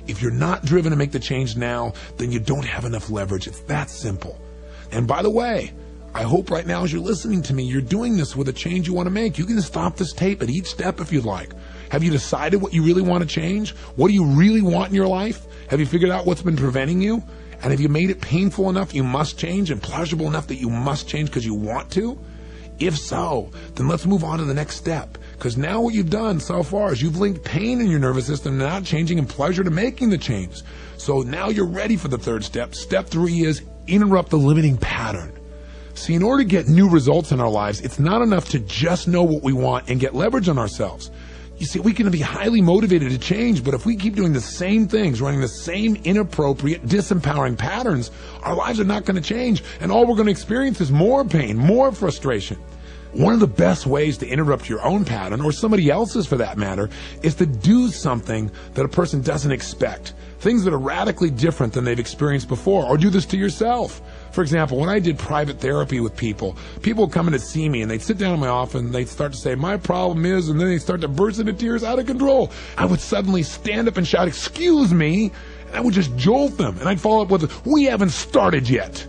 If you're not driven to make the change now, then you don't have enough leverage. It's that simple. And by the way, I hope right now as you're listening to me, you're doing this with a change you want to make. You can stop this tape at each step if you'd like. Have you decided what you really want to change? What do you really want in your life? Have you figured out what's been preventing you? And have you made it painful enough you must change and pleasurable enough that you must change because you want to? If so, then let's move on to the next step. Because now what you've done so far is you've linked pain in your nervous system to not changing and pleasure to making the change. So now you're ready for the third step. Step 3 is interrupt the limiting pattern. See, in order to get new results in our lives, it's not enough to just know what we want and get leverage on ourselves. You see, we can be highly motivated to change, but if we keep doing the same things, running the same inappropriate, disempowering patterns, our lives are not going to change, and all we're going to experience is more pain, more frustration. One of the best ways to interrupt your own pattern, or somebody else's for that matter, is to do something that a person doesn't expect. Things that are radically different than they've experienced before, or do this to yourself. For example, when I did private therapy with people would come in to see me and they'd sit down in my office and they'd start to say, my problem is, and then they'd start to burst into tears out of control. I would suddenly stand up and shout, excuse me, and I would just jolt them. And I'd follow up with, we haven't started yet.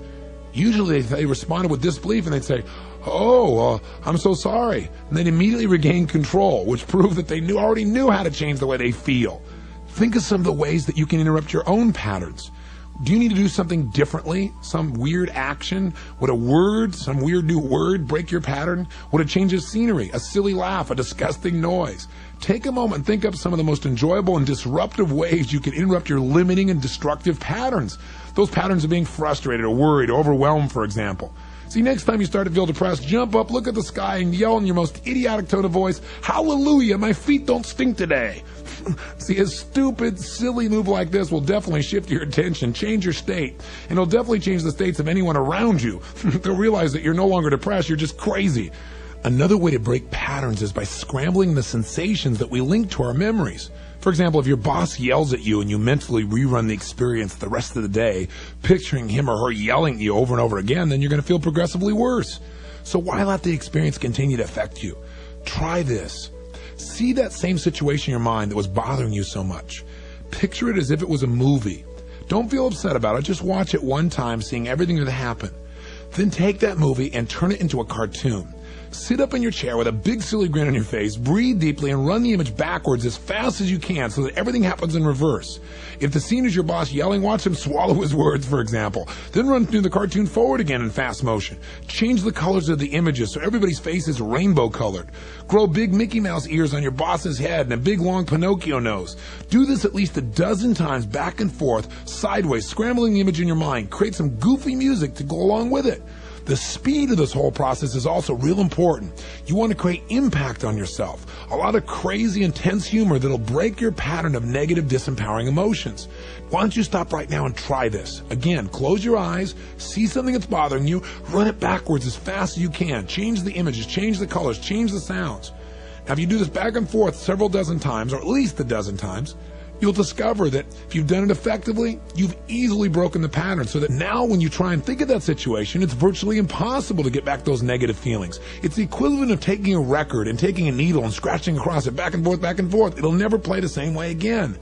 Usually they responded with disbelief and they'd say, I'm so sorry. And they'd immediately regain control, which proved that they already knew how to change the way they feel. Think of some of the ways that you can interrupt your own patterns. Do you need to do something differently? Some weird action? Would some weird new word break your pattern? Would a change of scenery, a silly laugh, a disgusting noise? Take a moment and think of some of the most enjoyable and disruptive ways you can interrupt your limiting and destructive patterns. Those patterns of being frustrated or worried or overwhelmed, for example. See, next time you start to feel depressed, jump up, look at the sky, and yell in your most idiotic tone of voice, hallelujah, my feet don't stink today. See, a stupid, silly move like this will definitely shift your attention, change your state, and it'll definitely change the states of anyone around you. They'll realize that you're no longer depressed, you're just crazy. Another way to break patterns is by scrambling the sensations that we link to our memories. For example, if your boss yells at you and you mentally rerun the experience the rest of the day, picturing him or her yelling at you over and over again, then you're going to feel progressively worse. So why let the experience continue to affect you? Try this. See that same situation in your mind that was bothering you so much. Picture it as if it was a movie. Don't feel upset about it. Just watch it one time, seeing everything that happened. Then take that movie and turn it into a cartoon. Sit up in your chair with a big silly grin on your face, breathe deeply, and run the image backwards as fast as you can so that everything happens in reverse. If the scene is your boss yelling, watch him swallow his words, for example. Then run through the cartoon forward again in fast motion. Change the colors of the images so everybody's face is rainbow colored. Grow big Mickey Mouse ears on your boss's head and a big long Pinocchio nose. Do this at least a dozen times back and forth, sideways, scrambling the image in your mind. Create some goofy music to go along with it. The speed of this whole process is also real important. You want to create impact on yourself. A lot of crazy, intense humor that'll break your pattern of negative, disempowering emotions. Why don't you stop right now and try this? Again, close your eyes, see something that's bothering you, run it backwards as fast as you can. Change the images, change the colors, change the sounds. Now, if you do this back and forth several dozen times, or at least a dozen times, you'll discover that if you've done it effectively, you've easily broken the pattern so that now when you try and think of that situation, it's virtually impossible to get back those negative feelings. It's the equivalent of taking a record and taking a needle and scratching across it back and forth, back and forth. It'll never play the same way again.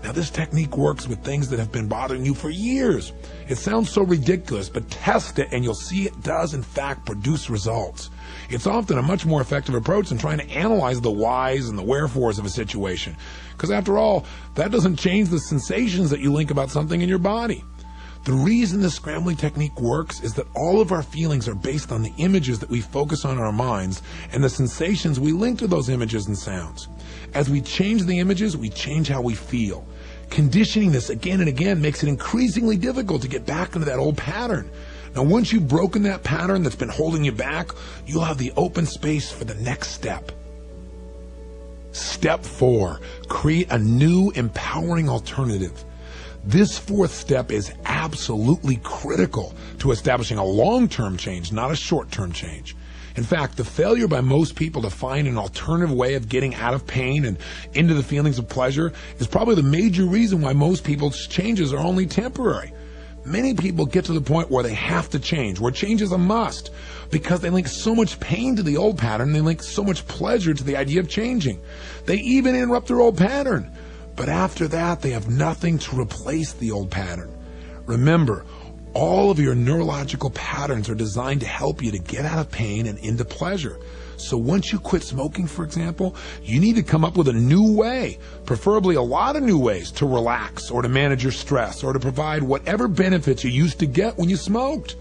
Now, this technique works with things that have been bothering you for years. It sounds so ridiculous, but test it and you'll see it does in fact produce results. It's often a much more effective approach than trying to analyze the whys and the wherefores of a situation. Because after all, that doesn't change the sensations that you link about something in your body. The reason this scrambling technique works is that all of our feelings are based on the images that we focus on in our minds and the sensations we link to those images and sounds. As we change the images, we change how we feel. Conditioning this again and again makes it increasingly difficult to get back into that old pattern. Now, once you've broken that pattern that's been holding you back, you'll have the open space for the next step. Step 4, create a new empowering alternative. This fourth step is absolutely critical to establishing a long-term change, not a short-term change. In fact, the failure by most people to find an alternative way of getting out of pain and into the feelings of pleasure is probably the major reason why most people's changes are only temporary. Many people get to the point where they have to change, where change is a must, because they link so much pain to the old pattern, they link so much pleasure to the idea of changing. They even interrupt their old pattern. But after that, they have nothing to replace the old pattern. Remember, all of your neurological patterns are designed to help you to get out of pain and into pleasure. So once you quit smoking, for example, you need to come up with a new way, preferably a lot of new ways to relax or to manage your stress or to provide whatever benefits you used to get when you smoked.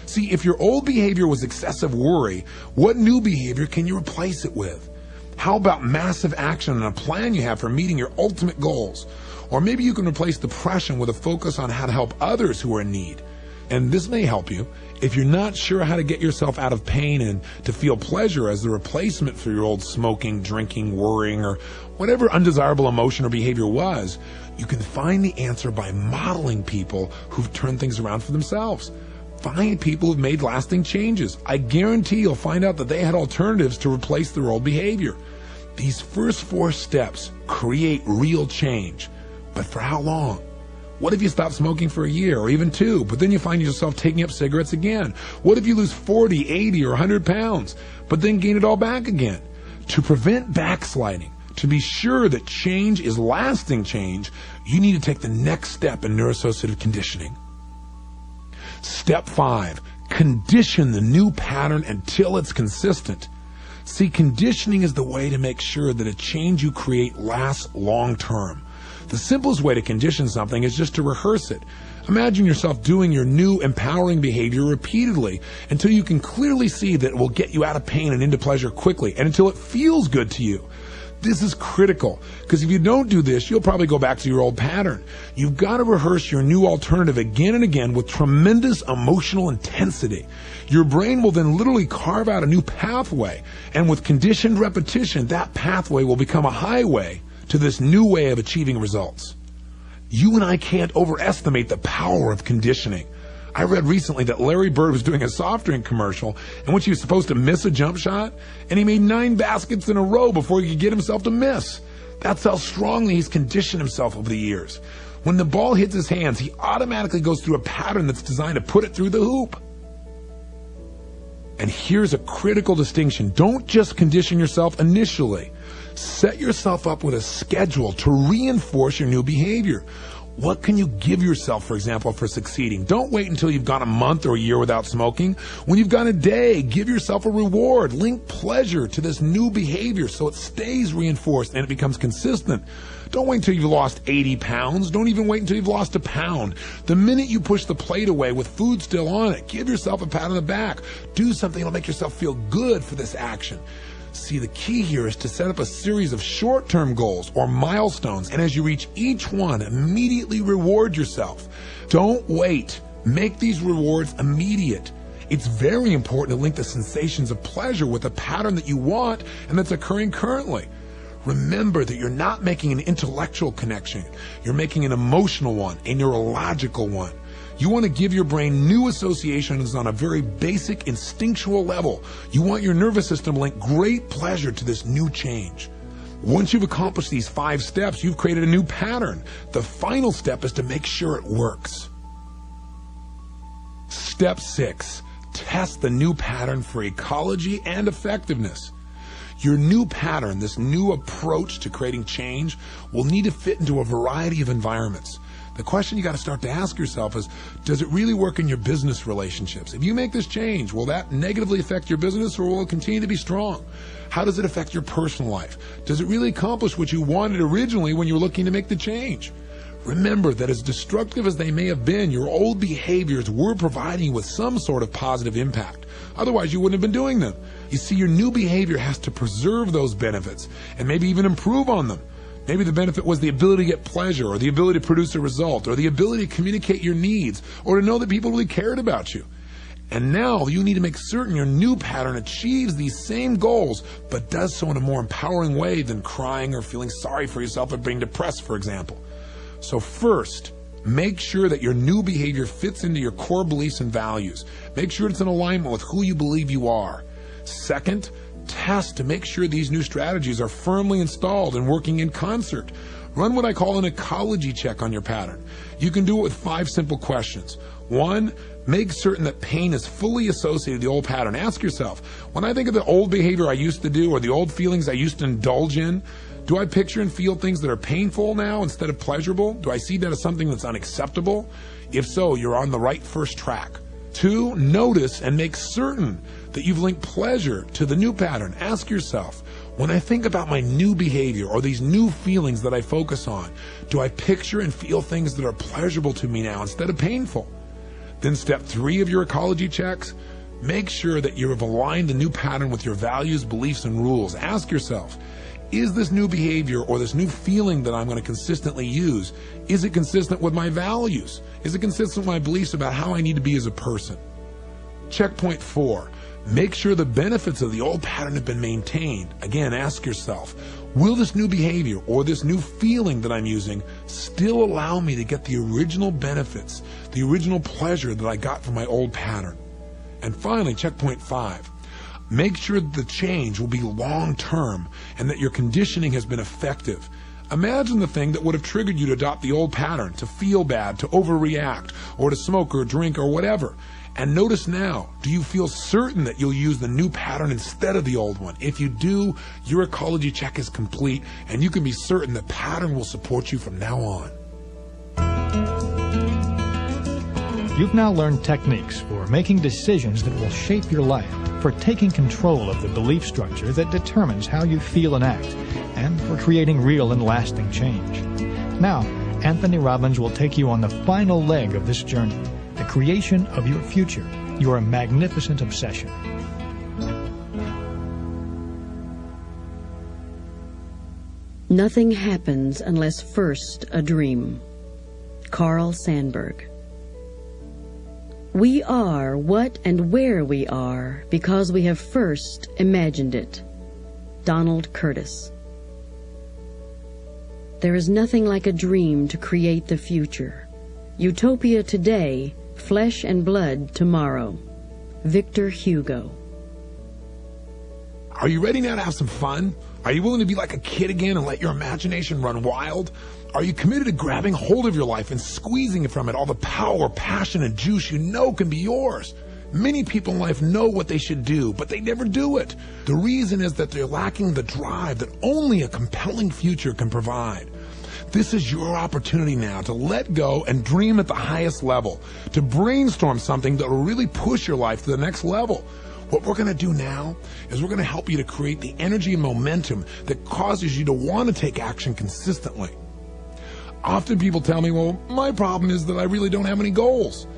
See, if your old behavior was excessive worry, what new behavior can you replace it with? How about massive action and a plan you have for meeting your ultimate goals? Or maybe you can replace depression with a focus on how to help others who are in need. And this may help you. If you're not sure how to get yourself out of pain and to feel pleasure as the replacement for your old smoking, drinking, worrying, or whatever undesirable emotion or behavior was, you can find the answer by modeling people who've turned things around for themselves. Find people who've made lasting changes. I guarantee you'll find out that they had alternatives to replace their old behavior. These first 4 steps create real change. But for how long? What if you stop smoking for a year or even 2, but then you find yourself taking up cigarettes again? What if you lose 40, 80, or 100 pounds, but then gain it all back again? To prevent backsliding, to be sure that change is lasting change, you need to take the next step in neuroassociative conditioning. Step 5, condition the new pattern until it's consistent. See, conditioning is the way to make sure that a change you create lasts long term. The simplest way to condition something is just to rehearse it. Imagine yourself doing your new empowering behavior repeatedly until you can clearly see that it will get you out of pain and into pleasure quickly, and until it feels good to you. This is critical, because if you don't do this, you'll probably go back to your old pattern. You've got to rehearse your new alternative again and again with tremendous emotional intensity. Your brain will then literally carve out a new pathway, and with conditioned repetition, that pathway will become a highway to this new way of achieving results. You and I can't overestimate the power of conditioning. I read recently that Larry Bird was doing a soft drink commercial in which he was supposed to miss a jump shot, and he made 9 baskets in a row before he could get himself to miss. That's how strongly he's conditioned himself over the years. When the ball hits his hands, he automatically goes through a pattern that's designed to put it through the hoop. And here's a critical distinction. Don't just condition yourself initially. Set yourself up with a schedule to reinforce your new behavior. What can you give yourself, for example, for succeeding? Don't wait until you've gone a month or a year without smoking. When you've gone a day, give yourself a reward. Link pleasure to this new behavior so it stays reinforced and it becomes consistent. Don't wait until you've lost 80 pounds. Don't even wait until you've lost a pound. The minute you push the plate away with food still on it, give yourself a pat on the back. Do something that'll make yourself feel good for this action. See, the key here is to set up a series of short-term goals or milestones, and as you reach each one, immediately reward yourself. Don't wait. Make these rewards immediate. It's very important to link the sensations of pleasure with a pattern that you want and that's occurring currently. Remember that you're not making an intellectual connection. You're making an emotional one, a neurological one. You want to give your brain new associations on a very basic instinctual level. You want your nervous system to link great pleasure to this new change. Once you've accomplished these 5 steps, you've created a new pattern. The final step is to make sure it works. Step 6, test the new pattern for ecology and effectiveness. Your new pattern, this new approach to creating change, will need to fit into a variety of environments. The question you got to start to ask yourself is, does it really work in your business relationships? If you make this change, will that negatively affect your business or will it continue to be strong? How does it affect your personal life? Does it really accomplish what you wanted originally when you were looking to make the change? Remember that as destructive as they may have been, your old behaviors were providing you with some sort of positive impact. Otherwise, you wouldn't have been doing them. You see, your new behavior has to preserve those benefits and maybe even improve on them. Maybe the benefit was the ability to get pleasure, or the ability to produce a result, or the ability to communicate your needs, or to know that people really cared about you. And now you need to make certain your new pattern achieves these same goals, but does so in a more empowering way than crying or feeling sorry for yourself or being depressed, for example. So first, make sure that your new behavior fits into your core beliefs and values. Make sure it's in alignment with who you believe you are. Second, test to make sure these new strategies are firmly installed and working in concert. Run what I call an ecology check on your pattern. You can do it with 5 simple questions. 1, make certain that pain is fully associated with the old pattern. Ask yourself, when I think of the old behavior I used to do or the old feelings I used to indulge in, Do I picture and feel things that are painful now instead of pleasurable? Do I see that as something that's unacceptable? If so, you're on the right first track. 2, notice and make certain that you've linked pleasure to the new pattern. Ask yourself, when I think about my new behavior or these new feelings that I focus on, do I picture and feel things that are pleasurable to me now instead of painful? Then step 3 of your ecology checks, make sure that you have aligned the new pattern with your values, beliefs, and rules. Ask yourself, is this new behavior or this new feeling that I'm going to consistently use, is it consistent with my values? Is it consistent with my beliefs about how I need to be as a person? Checkpoint 4, make sure the benefits of the old pattern have been maintained. Again, ask yourself, will this new behavior or this new feeling that I'm using still allow me to get the original benefits, the original pleasure that I got from my old pattern? And finally, checkpoint 5, make sure that the change will be long-term and that your conditioning has been effective. Imagine the thing that would have triggered you to adopt the old pattern, to feel bad, to overreact, or to smoke or drink or whatever. And notice now, do you feel certain that you'll use the new pattern instead of the old one? If you do, your ecology check is complete, and you can be certain the pattern will support you from now on. You've now learned techniques for making decisions that will shape your life, for taking control of the belief structure that determines how you feel and act, and for creating real and lasting change. Now, Anthony Robbins will take you on the final leg of this journey, the creation of your future, your magnificent obsession. Nothing happens unless first a dream. Carl Sandburg. We are what and where we are because we have first imagined it. Donald Curtis. There is nothing like a dream to create the future. Utopia today, flesh and blood tomorrow. Victor Hugo. Are you ready now to have some fun? Are you willing to be like a kid again and let your imagination run wild? Are you committed to grabbing hold of your life and squeezing from it all the power, passion, and juice you know can be yours? Many people in life know what they should do, but they never do it. The reason is that they're lacking the drive that only a compelling future can provide. This is your opportunity now to let go and dream at the highest level, to brainstorm something that will really push your life to the next level. What we're going to do now is we're going to help you to create the energy and momentum that causes you to want to take action consistently. Often people tell me, well, my problem is that I really don't have any goals.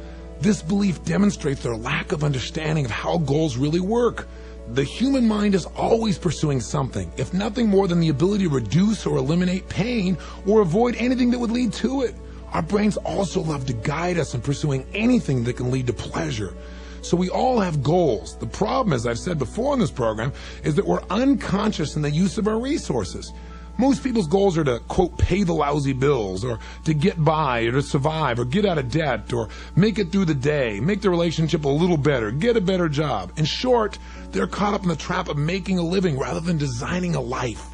This belief demonstrates their lack of understanding of how goals really work. The human mind is always pursuing something, if nothing more than the ability to reduce or eliminate pain or avoid anything that would lead to it. Our brains also love to guide us in pursuing anything that can lead to pleasure. So we all have goals. The problem, as I've said before in this program, is that we're unconscious in the use of our resources. Most people's goals are to, quote, pay the lousy bills, or to get by, or to survive, or get out of debt, or make it through the day, make the relationship a little better, get a better job. In short, they're caught up in the trap of making a living rather than designing a life.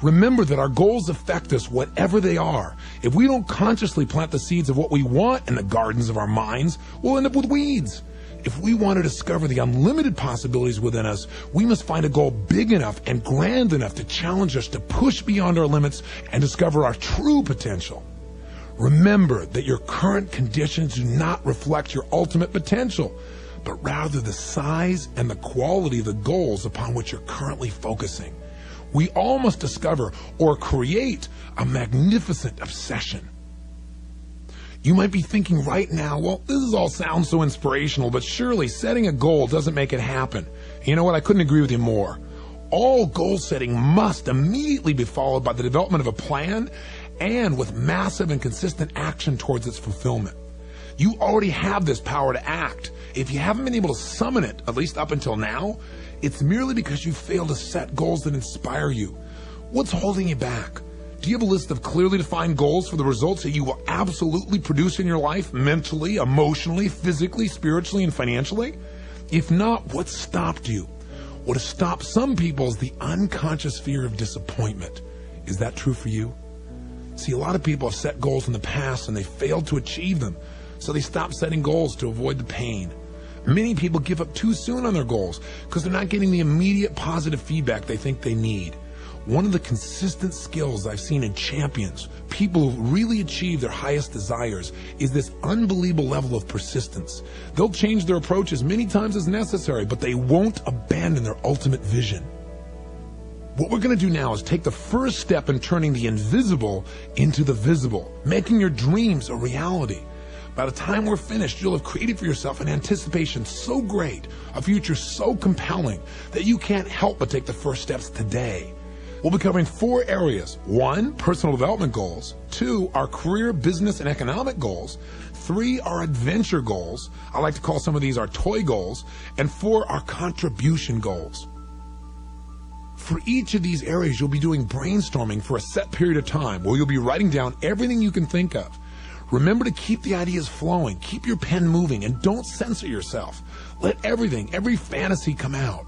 Remember that our goals affect us whatever they are. If we don't consciously plant the seeds of what we want in the gardens of our minds, we'll end up with weeds. If we want to discover the unlimited possibilities within us, we must find a goal big enough and grand enough to challenge us to push beyond our limits and discover our true potential. Remember that your current conditions do not reflect your ultimate potential, but rather the size and the quality of the goals upon which you're currently focusing. We all must discover or create a magnificent obsession. You might be thinking right now, well, this all sounds so inspirational, but surely setting a goal doesn't make it happen. You know what? I couldn't agree with you more. All goal setting must immediately be followed by the development of a plan and with massive and consistent action towards its fulfillment. You already have this power to act. If you haven't been able to summon it, at least up until now, it's merely because you failed to set goals that inspire you. What's holding you back? Do you have a list of clearly defined goals for the results that you will absolutely produce in your life, mentally, emotionally, physically, spiritually, and financially? If not, what stopped you? What has stopped some people is the unconscious fear of disappointment. Is that true for you? See, a lot of people have set goals in the past and they failed to achieve them, so they stopped setting goals to avoid the pain. Many people give up too soon on their goals because they're not getting the immediate positive feedback they think they need. One of the consistent skills I've seen in champions, people who really achieve their highest desires, is this unbelievable level of persistence. They'll change their approach as many times as necessary, but they won't abandon their ultimate vision. What we're going to do now is take the first step in turning the invisible into the visible, making your dreams a reality. By the time we're finished, you'll have created for yourself an anticipation so great, a future so compelling, that you can't help but take the first steps today. We'll be covering 4 areas. 1, personal development goals. 2, our career, business, and economic goals. 3, our adventure goals. I like to call some of these our toy goals. And 4, our contribution goals. For each of these areas, you'll be doing brainstorming for a set period of time where you'll be writing down everything you can think of. Remember to keep the ideas flowing, keep your pen moving, and don't censor yourself. Let every fantasy come out.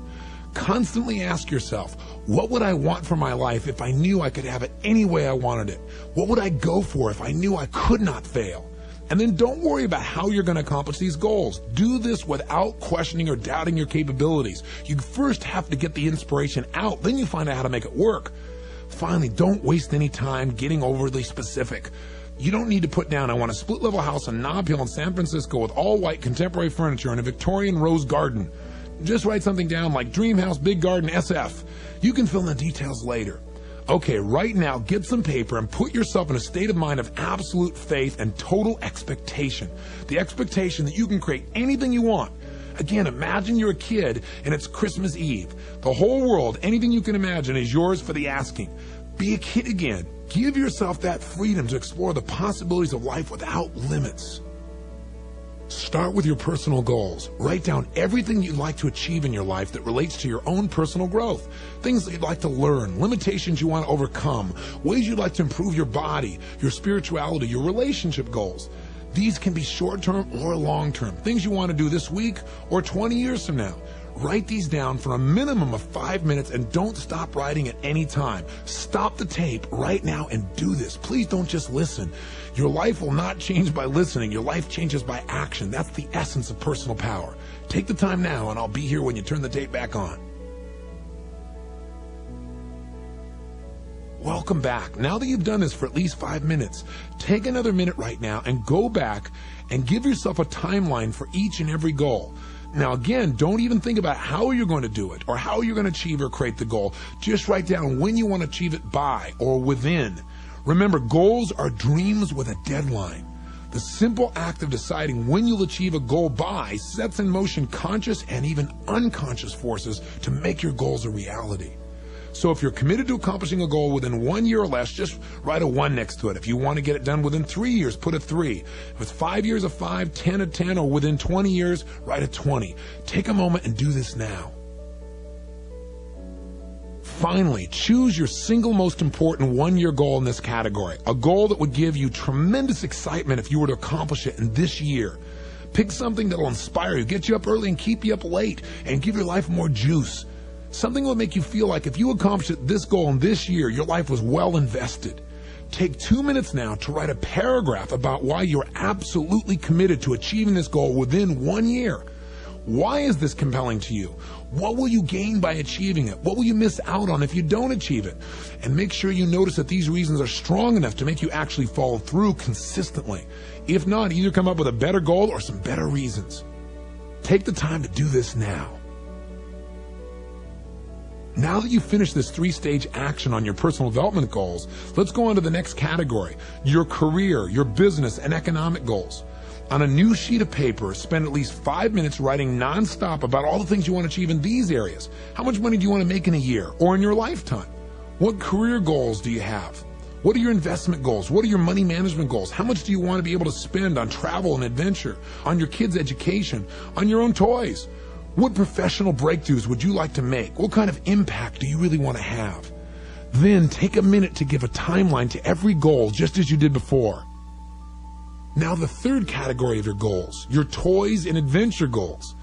Constantly ask yourself, what would I want for my life if I knew I could have it any way I wanted it? What would I go for if I knew I could not fail? And then don't worry about how you're going to accomplish these goals. Do this without questioning or doubting your capabilities. You first have to get the inspiration out, then you find out how to make it work. Finally, don't waste any time getting overly specific. You don't need to put down, I want a split-level house on Nob Hill in San Francisco with all-white contemporary furniture and a Victorian rose garden. Just write something down like Dream House, Big Garden, SF. You can fill in the details later. Okay, right now, get some paper and put yourself in a state of mind of absolute faith and total expectation. The expectation that you can create anything you want. Again, imagine you're a kid and it's Christmas Eve. The whole world, anything you can imagine, is yours for the asking. Be a kid again. Give yourself that freedom to explore the possibilities of life without limits. Start with your personal goals. Write down everything you'd like to achieve in your life that relates to your own personal growth. Things that you'd like to learn, limitations you want to overcome, ways you'd like to improve your body, your spirituality, your relationship goals. These can be short-term or long-term, things you want to do this week or 20 years from now. Write these down for a minimum of 5 minutes and don't stop writing at any time. Stop the tape right now and do this. Please don't just listen. Your life will not change by listening. Your life changes by action. That's the essence of personal power. Take the time now and I'll be here when you turn the tape back on. Welcome back. Now that you've done this for at least 5 minutes, take another minute right now and go back and give yourself a timeline for each and every goal. Now again, don't even think about how you're going to do it or how you're going to achieve or create the goal. Just write down when you want to achieve it by or within. Remember, goals are dreams with a deadline. The simple act of deciding when you'll achieve a goal by sets in motion conscious and even unconscious forces to make your goals a reality. So if you're committed to accomplishing a goal within 1 year or less, just write a 1 next to it. If you want to get it done within 3 years, put a 3. If it's 5 years, a 5, 10, a 10, or within 20 years, write a 20. Take a moment and do this now. Finally, choose your single most important 1-year goal in this category, a goal that would give you tremendous excitement if you were to accomplish it in this year. Pick something that will inspire you, get you up early and keep you up late, and give your life more juice. Something that will make you feel like if you accomplished this goal in this year, your life was well invested. Take 2 minutes now to write a paragraph about why you're absolutely committed to achieving this goal within 1 year. Why is this compelling to you? What will you gain by achieving it? What will you miss out on if you don't achieve it? And make sure you notice that these reasons are strong enough to make you actually follow through consistently. If not, either come up with a better goal or some better reasons. Take the time to do this now. Now that you've finished this 3-stage action on your personal development goals, let's go on to the next category, your career, your business, and economic goals. On a new sheet of paper, spend at least 5 minutes writing nonstop about all the things you want to achieve in these areas. How much money do you want to make in a year or in your lifetime? What career goals do you have? What are your investment goals? What are your money management goals? How much do you want to be able to spend on travel and adventure, on your kids' education, on your own toys? What professional breakthroughs would you like to make? What kind of impact do you really want to have? Then take a minute to give a timeline to every goal just as you did before. Now the third category of your goals, your toys and adventure goals.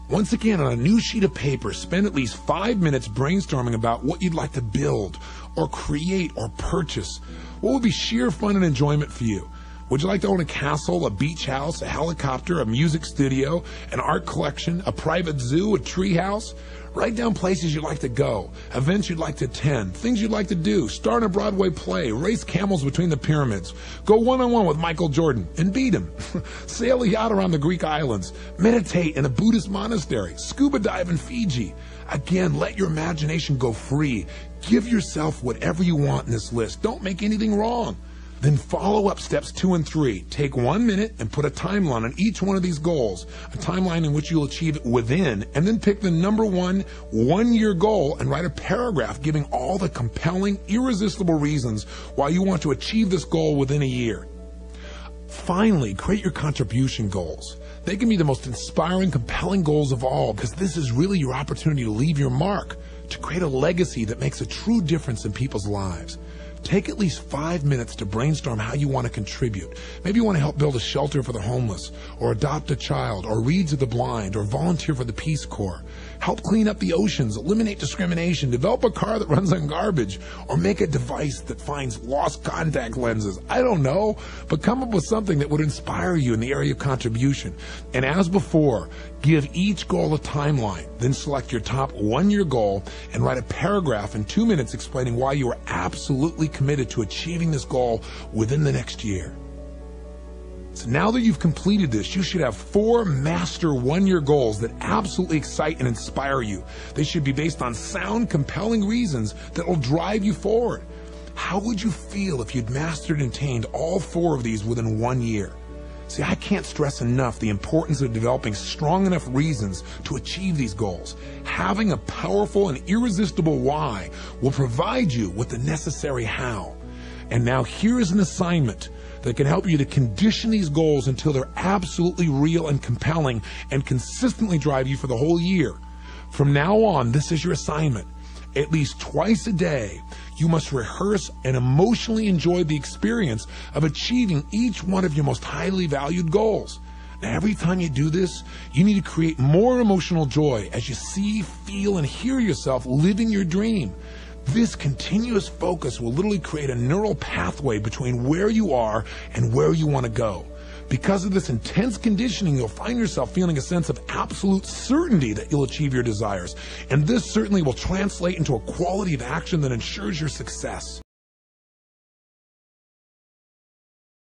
Once again, on a new sheet of paper, spend at least 5 minutes brainstorming about what you'd like to build or create or purchase. What would be sheer fun and enjoyment for you? Would you like to own a castle, a beach house, a helicopter, a music studio, an art collection, a private zoo, a tree house? Write down places you'd like to go, events you'd like to attend, things you'd like to do, star in a Broadway play, race camels between the pyramids, go one-on-one with Michael Jordan and beat him, sail a yacht around the Greek islands, meditate in a Buddhist monastery, scuba dive in Fiji. Again, let your imagination go free. Give yourself whatever you want in this list. Don't make anything wrong. Then follow up steps 2 and 3. Take 1 minute and put a timeline on each one of these goals, a timeline in which you'll achieve it within, and then pick the number 1-year goal and write a paragraph giving all the compelling, irresistible reasons why you want to achieve this goal within a year. Finally, create your contribution goals. They can be the most inspiring, compelling goals of all, because this is really your opportunity to leave your mark, to create a legacy that makes a true difference in people's lives. Take at least 5 minutes to brainstorm how you want to contribute. Maybe you want to help build a shelter for the homeless, or adopt a child, or read to the blind, or volunteer for the Peace Corps. Help clean up the oceans, eliminate discrimination, develop a car that runs on garbage, or make a device that finds lost contact lenses. I don't know, but come up with something that would inspire you in the area of contribution. And as before, give each goal a timeline, then select your top 1-year goal and write a paragraph in 2 minutes explaining why you are absolutely committed to achieving this goal within the next year. So now that you've completed this, you should have 4 master 1-year goals that absolutely excite and inspire you. They should be based on sound, compelling reasons that will drive you forward. How would you feel if you'd mastered and attained all 4 of these within 1 year? See, I can't stress enough the importance of developing strong enough reasons to achieve these goals. Having a powerful and irresistible why will provide you with the necessary how. And now here is an assignment that can help you to condition these goals until they're absolutely real and compelling and consistently drive you for the whole year. From now on, this is your assignment. At least twice a day, you must rehearse and emotionally enjoy the experience of achieving each one of your most highly valued goals. Now, every time you do this, you need to create more emotional joy as you see, feel, and hear yourself living your dream. This continuous focus will literally create a neural pathway between where you are and where you want to go. Because of this intense conditioning, you'll find yourself feeling a sense of absolute certainty that you'll achieve your desires. And this certainly will translate into a quality of action that ensures your success.